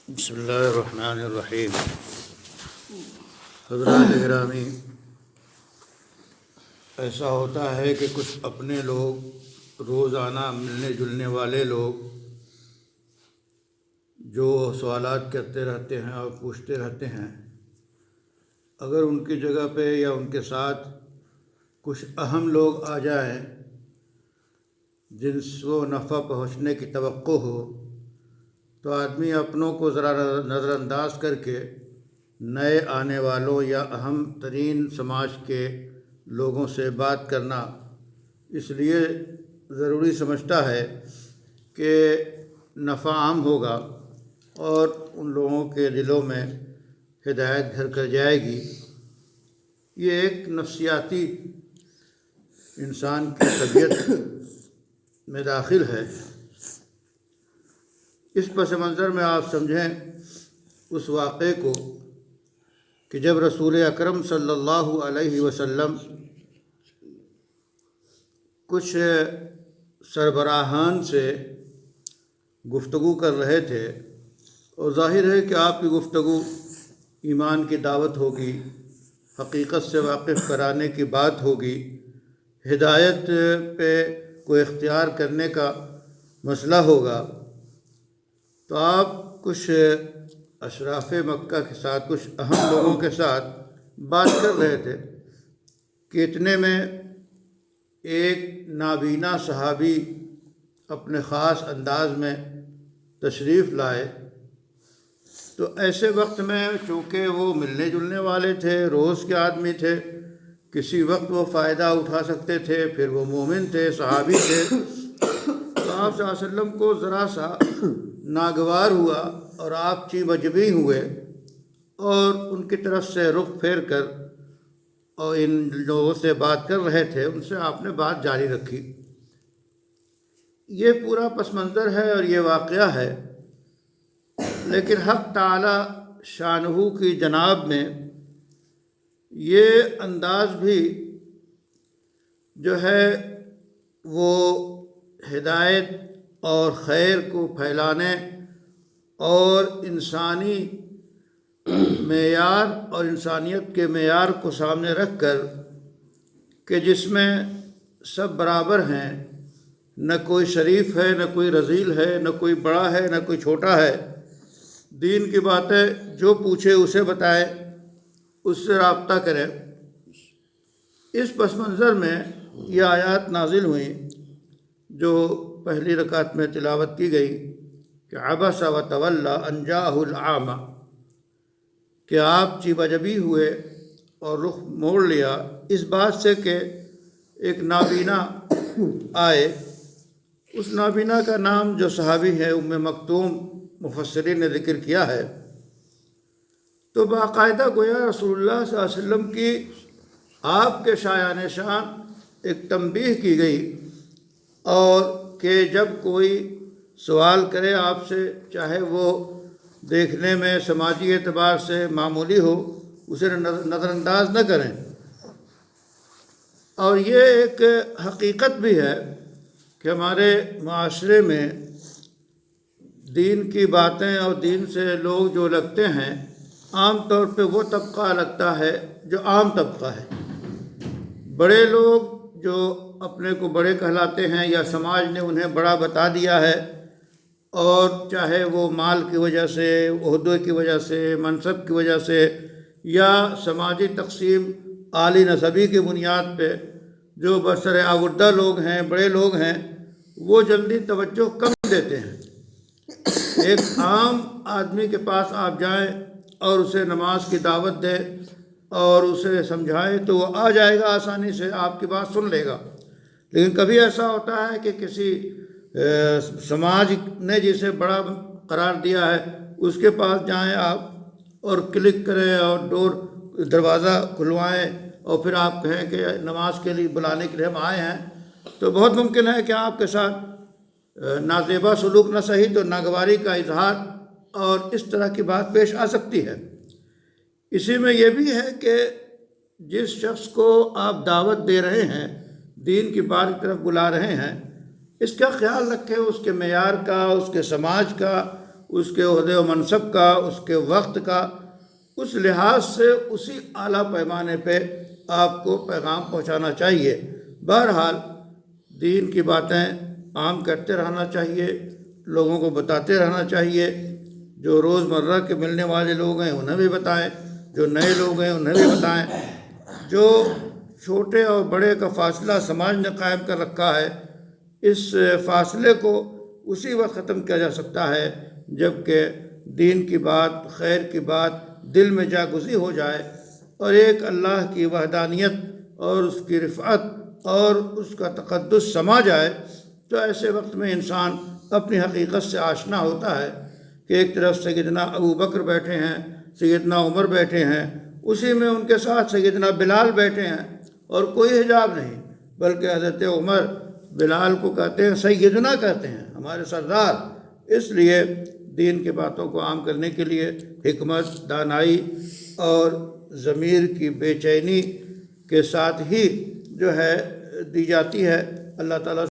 بسم اللہ الرحمن الرحیم۔ حضرات گرامی، ایسا ہوتا ہے کہ کچھ اپنے لوگ، روزانہ ملنے جلنے والے لوگ جو سوالات کرتے رہتے ہیں اور پوچھتے رہتے ہیں، اگر ان کی جگہ پہ یا ان کے ساتھ کچھ اہم لوگ آ جائیں جن کو نفع پہنچنے کی توقع ہو، تو آدمی اپنوں کو ذرا نظر انداز کر کے نئے آنے والوں یا اہم ترین سماج کے لوگوں سے بات کرنا اس لیے ضروری سمجھتا ہے کہ نفع عام ہوگا اور ان لوگوں کے دلوں میں ہدایت گھر کر جائے گی۔ یہ ایک نفسیاتی انسان کی طبیعت میں داخل ہے۔ اس پس منظر میں آپ سمجھیں اس واقعے کو کہ جب رسول اکرم صلی اللہ علیہ وسلم کچھ سربراہان سے گفتگو کر رہے تھے، اور ظاہر ہے کہ آپ کی گفتگو ایمان کی دعوت ہوگی، حقیقت سے واقف کرانے کی بات ہوگی، ہدایت پہ کوئی اختیار کرنے کا مسئلہ ہوگا، تو آپ کچھ اشراف مکہ کے ساتھ، کچھ اہم لوگوں کے ساتھ بات کر رہے تھے کہ اتنے میں ایک نابینا صحابی اپنے خاص انداز میں تشریف لائے۔ تو ایسے وقت میں چونکہ وہ ملنے جلنے والے تھے، روز کے آدمی تھے، کسی وقت وہ فائدہ اٹھا سکتے تھے، پھر وہ مومن تھے، صحابی تھے، تو آپ صلی اللہ علیہ وسلم کو ذرا سا ناگوار ہوا اور آپ چی بجبی ہوئے اور ان کی طرف سے رخ پھیر کر اور ان لوگوں سے بات کر رہے تھے ان سے آپ نے بات جاری رکھی۔ یہ پورا پس منظر ہے اور یہ واقعہ ہے، لیکن حق تعالی شانہ کی جناب میں یہ انداز بھی جو ہے وہ ہدایت اور خیر کو پھیلانے اور انسانی معیار اور انسانیت کے معیار کو سامنے رکھ کر کہ جس میں سب برابر ہیں، نہ کوئی شریف ہے، نہ کوئی رذیل ہے، نہ کوئی بڑا ہے، نہ کوئی چھوٹا ہے، دین کی باتیں جو پوچھے اسے بتائے، اس سے رابطہ کریں۔ اس پس منظر میں یہ آیات نازل ہوئیں جو پہلی رکعت میں تلاوت کی گئی کہ عبس وتولی ان جاءہ الاعمی، کہ آپ چی بجبی ہوئے اور رخ موڑ لیا اس بات سے کہ ایک نابینا آئے۔ اس نابینا کا نام جو صحابی ہے ام مکتوم، مفسرین نے ذکر کیا ہے۔ تو باقاعدہ گویا رسول اللہ صلی اللہ علیہ وسلم کی آپ کے شایان شان ایک تنبیہ کی گئی، اور کہ جب کوئی سوال کرے آپ سے، چاہے وہ دیکھنے میں سماجی اعتبار سے معمولی ہو، اسے نظر انداز نہ کریں۔ اور یہ ایک حقیقت بھی ہے کہ ہمارے معاشرے میں دین کی باتیں اور دین سے لوگ جو لگتے ہیں، عام طور پہ وہ طبقہ لگتا ہے جو عام طبقہ ہے۔ بڑے لوگ جو اپنے کو بڑے کہلاتے ہیں یا سماج نے انہیں بڑا بتا دیا ہے، اور چاہے وہ مال کی وجہ سے، عہدے کی وجہ سے، منصب کی وجہ سے، یا سماجی تقسیم اعلی نسبی کی بنیاد پہ جو برسر آوردہ لوگ ہیں، بڑے لوگ ہیں، وہ جلدی توجہ کم دیتے ہیں۔ ایک عام آدمی کے پاس آپ جائیں اور اسے نماز کی دعوت دیں اور اسے سمجھائیں تو وہ آ جائے گا، آسانی سے آپ کی بات سن لے گا۔ لیکن کبھی ایسا ہوتا ہے کہ کسی سماج نے جسے بڑا قرار دیا ہے اس کے پاس جائیں آپ اور کلک کریں اور دروازہ کھلوائیں اور پھر آپ کہیں کہ نماز کے لیے بلانے کے لیے ہم آئے ہیں، تو بہت ممکن ہے کہ آپ کے ساتھ نازیبا سلوک نہ صحیح تو ناگواری کا اظہار اور اس طرح کی بات پیش آ سکتی ہے۔ اسی میں یہ بھی ہے کہ جس شخص کو آپ دعوت دے رہے ہیں، دین کی بات کی طرف بلا رہے ہیں، اس کا خیال رکھیں، اس کے معیار کا، اس کے سماج کا، اس کے عہدے و منصب کا، اس کے وقت کا، اس لحاظ سے اسی اعلیٰ پیمانے پہ آپ کو پیغام پہنچانا چاہیے۔ بہرحال دین کی باتیں عام کرتے رہنا چاہیے، لوگوں کو بتاتے رہنا چاہیے، جو روز مرہ کے ملنے والے لوگ ہیں انہیں بھی بتائیں، جو نئے لوگ ہیں انہیں بھی بتائیں۔ جو چھوٹے اور بڑے کا فاصلہ سماج نے قائم کر رکھا ہے، اس فاصلے کو اسی وقت ختم کیا جا سکتا ہے جب کہ دین کی بات، خیر کی بات دل میں جاگزی ہو جائے اور ایک اللہ کی وحدانیت اور اس کی رفعت اور اس کا تقدس سما جائے۔ تو ایسے وقت میں انسان اپنی حقیقت سے آشنا ہوتا ہے کہ ایک طرف سیدنا ابو بکر بیٹھے ہیں، سیدنا عمر بیٹھے ہیں، اسی میں ان کے ساتھ سیدنا بلال بیٹھے ہیں اور کوئی حجاب نہیں، بلکہ حضرت عمر بلال کو کہتے ہیں سیدنا، کہتے ہیں ہمارے سردار۔ اس لیے دین کی باتوں کو عام کرنے کے لیے حکمت، دانائی اور ضمیر کی بے چینی کے ساتھ ہی جو ہے دی جاتی ہے۔ اللہ تعالیٰ